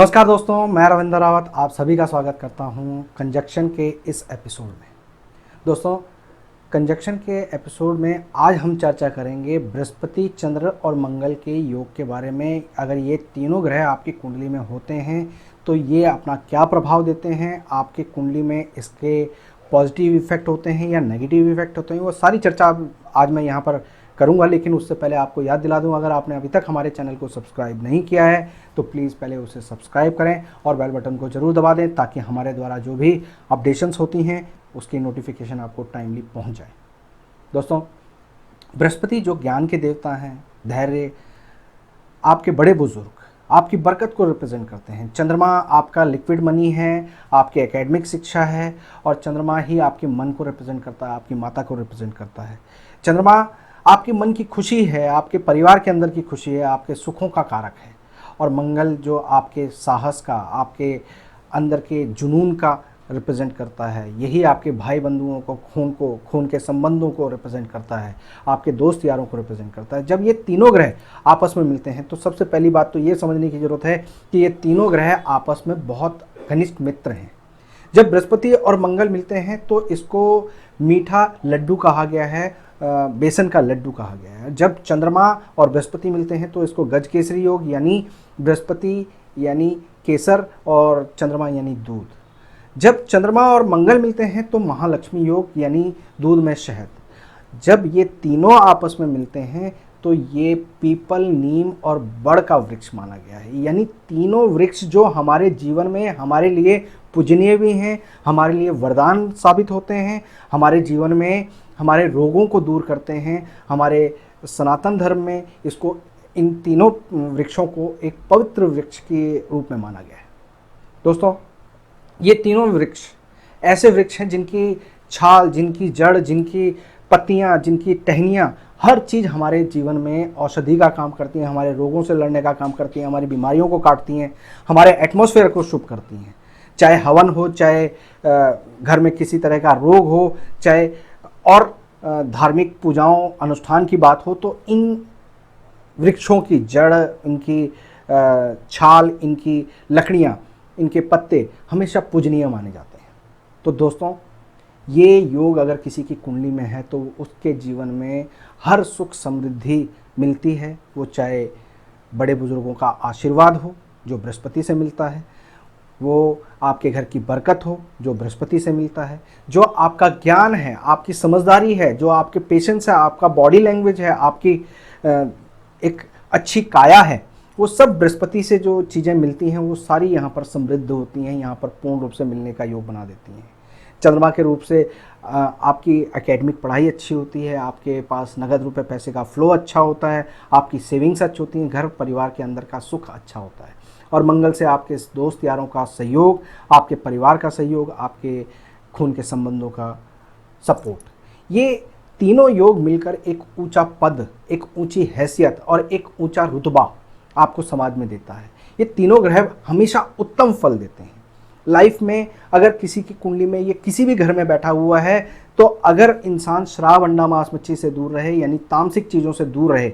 नमस्कार दोस्तों, मैं रविंद्र रावत आप सभी का स्वागत करता हूं कंजक्शन के इस एपिसोड में। दोस्तों, कंजक्शन के एपिसोड में आज हम चर्चा करेंगे बृहस्पति, चंद्र और मंगल के योग के बारे में। अगर ये तीनों ग्रह आपकी कुंडली में होते हैं तो ये अपना क्या प्रभाव देते हैं, आपकी कुंडली में इसके पॉजिटिव इफेक्ट होते हैं या नेगेटिव इफेक्ट होते हैं, वो सारी चर्चा आज मैं यहाँ पर करूंगा। लेकिन उससे पहले आपको याद दिला दूं, अगर आपने अभी तक हमारे चैनल को सब्सक्राइब नहीं किया है तो प्लीज़ पहले उसे सब्सक्राइब करें और बेल बटन को ज़रूर दबा दें ताकि हमारे द्वारा जो भी अपडेशंस होती हैं उसकी नोटिफिकेशन आपको टाइमली पहुंच जाए। दोस्तों, बृहस्पति जो ज्ञान के देवता हैं, धैर्य, आपके बड़े बुजुर्ग, आपकी बरकत को रिप्रेजेंट करते हैं। चंद्रमा आपका लिक्विड मनी है, आपकी एकेडमिक शिक्षा है, और चंद्रमा ही आपके मन को रिप्रेजेंट करता है, आपकी माता को रिप्रेजेंट करता है। चंद्रमा आपके मन की खुशी है, आपके परिवार के अंदर की खुशी है, आपके सुखों का कारक है। और मंगल जो आपके साहस का, आपके अंदर के जुनून का रिप्रेजेंट करता है, यही आपके भाई बंधुओं को, खून के संबंधों को रिप्रेजेंट करता है, आपके दोस्त यारों को रिप्रेजेंट करता है। जब ये तीनों ग्रह आपस में मिलते हैं तो सबसे पहली बात तो ये समझने की ज़रूरत है कि ये तीनों ग्रह आपस में बहुत घनिष्ठ मित्र हैं। जब बृहस्पति और मंगल मिलते हैं तो इसको मीठा लड्डू कहा गया है, बेसन का लड्डू कहा गया है। जब चंद्रमा और बृहस्पति मिलते हैं तो इसको गज केसरी योग, यानी बृहस्पति यानी केसर और चंद्रमा यानी दूध। जब चंद्रमा और मंगल मिलते हैं तो महालक्ष्मी योग, यानी दूध में शहद। जब ये तीनों आपस में मिलते हैं तो ये पीपल, नीम और बड़ का वृक्ष माना गया है। यानी तीनों वृक्ष जो हमारे जीवन में हमारे लिए पूजनीय भी हैं, हमारे लिए वरदान साबित होते हैं, हमारे जीवन में हमारे रोगों को दूर करते हैं। हमारे सनातन धर्म में इसको, इन तीनों वृक्षों को एक पवित्र वृक्ष के रूप में माना गया है। दोस्तों, ये तीनों वृक्ष ऐसे वृक्ष हैं जिनकी छाल, जिनकी जड़, जिनकी पत्तियां, जिनकी टहनियाँ, हर चीज़ हमारे जीवन में औषधि का काम करती हैं, हमारे रोगों से लड़ने का काम करती हैं, हमारी बीमारियों को काटती हैं, हमारे एटमॉस्फेयर को शुभ करती हैं। चाहे हवन हो, चाहे घर में किसी तरह का रोग हो, चाहे और धार्मिक पूजाओं अनुष्ठान की बात हो, तो इन वृक्षों की जड़, इनकी छाल, इनकी लकड़ियाँ, इनके पत्ते हमेशा पूजनीय माने जाते हैं। तो दोस्तों, ये योग अगर किसी की कुंडली में है तो उसके जीवन में हर सुख समृद्धि मिलती है। वो चाहे बड़े बुजुर्गों का आशीर्वाद हो जो बृहस्पति से मिलता है, वो आपके घर की बरकत हो जो बृहस्पति से मिलता है, जो आपका ज्ञान है, आपकी समझदारी है, जो आपके पेशेंस है, आपका बॉडी लैंग्वेज है, आपकी एक अच्छी काया है, वो सब बृहस्पति से जो चीज़ें मिलती हैं वो सारी यहाँ पर समृद्ध होती हैं, यहाँ पर पूर्ण रूप से मिलने का योग बना देती हैं। चंद्रमा के रूप से आपकी एकेडमिक पढ़ाई अच्छी होती है, आपके पास नगद रुपए पैसे का फ्लो अच्छा होता है, आपकी सेविंग्स अच्छी होती हैं, घर परिवार के अंदर का सुख अच्छा होता है। और मंगल से आपके दोस्त यारों का सहयोग, आपके परिवार का सहयोग, आपके खून के संबंधों का सपोर्ट, ये तीनों योग मिलकर एक ऊंचा पद, एक ऊंची हैसियत और एक ऊंचा रुतबा आपको समाज में देता है। ये तीनों ग्रह हमेशा उत्तम फल देते हैं लाइफ में। अगर किसी की कुंडली में ये किसी भी घर में बैठा हुआ है तो अगर इंसान शराब, अंडा, मांस, मच्छी से दूर रहे, यानी तामसिक चीज़ों से दूर रहे,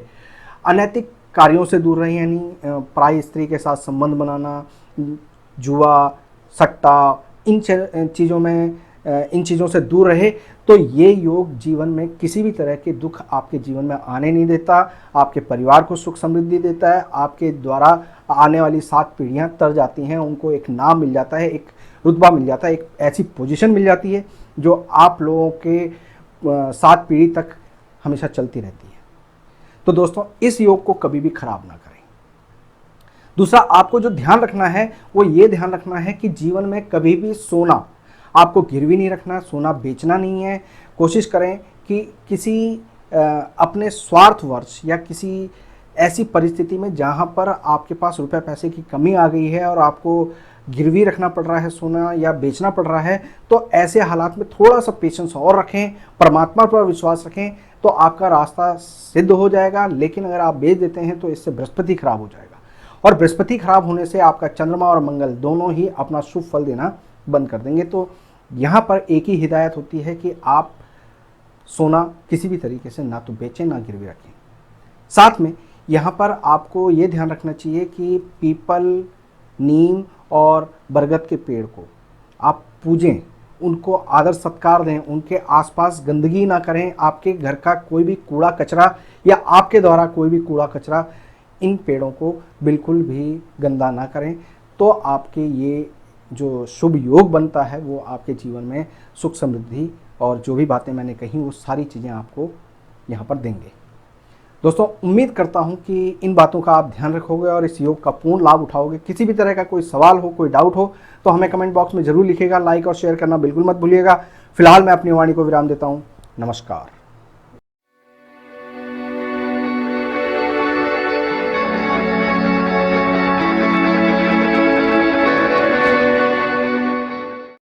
अनैतिक कार्यों से दूर रहे, यानी पराई स्त्री के साथ संबंध बनाना, जुआ, सट्टा, इन चीज़ों से दूर रहे, तो ये योग जीवन में किसी भी तरह के दुख आपके जीवन में आने नहीं देता, आपके परिवार को सुख समृद्धि देता है, आपके द्वारा आने वाली 7 पीढ़ियाँ तर जाती हैं, उनको एक नाम मिल जाता है, एक रुतबा मिल जाता है, एक ऐसी पोजीशन मिल जाती है जो आप लोगों के 7 पीढ़ी तक हमेशा चलती रहती है। तो दोस्तों, इस योग को कभी भी खराब ना करें। दूसरा, आपको जो ध्यान रखना है वो ये ध्यान रखना है कि जीवन में कभी भी सोना आपको गिरवी नहीं रखना, सोना बेचना नहीं है। कोशिश करें कि किसी अपने स्वार्थवश या किसी ऐसी परिस्थिति में जहाँ पर आपके पास रुपए पैसे की कमी आ गई है और आपको गिरवी रखना पड़ रहा है सोना या बेचना पड़ रहा है, तो ऐसे हालात में थोड़ा सा पेशेंस और रखें, परमात्मा पर विश्वास रखें, तो आपका रास्ता सिद्ध हो जाएगा। लेकिन अगर आप बेच देते हैं तो इससे बृहस्पति खराब हो जाएगा, और बृहस्पति खराब होने से आपका चंद्रमा और मंगल दोनों ही अपना शुभ फल देना बंद कर देंगे। तो यहाँ पर एक ही हिदायत होती है कि आप सोना किसी भी तरीके से ना तो बेचें ना गिरवी रखें। साथ में यहाँ पर आपको ये ध्यान रखना चाहिए कि पीपल, नीम और बरगद के पेड़ को आप पूजें, उनको आदर सत्कार दें, उनके आसपास गंदगी ना करें। आपके घर का कोई भी कूड़ा कचरा या आपके द्वारा कोई भी कूड़ा कचरा इन पेड़ों को बिल्कुल भी गंदा ना करें, तो आपके ये जो शुभ योग बनता है वो आपके जीवन में सुख समृद्धि और जो भी बातें मैंने कही वो सारी चीज़ें आपको यहाँ पर देंगे। दोस्तों, उम्मीद करता हूँ कि इन बातों का आप ध्यान रखोगे और इस योग का पूर्ण लाभ उठाओगे। किसी भी तरह का कोई सवाल हो, कोई डाउट हो तो हमें कमेंट बॉक्स में ज़रूर लिखिएगा। लाइक और शेयर करना बिल्कुल मत भूलिएगा। फिलहाल मैं अपनी वाणी को विराम देता हूँ। नमस्कार।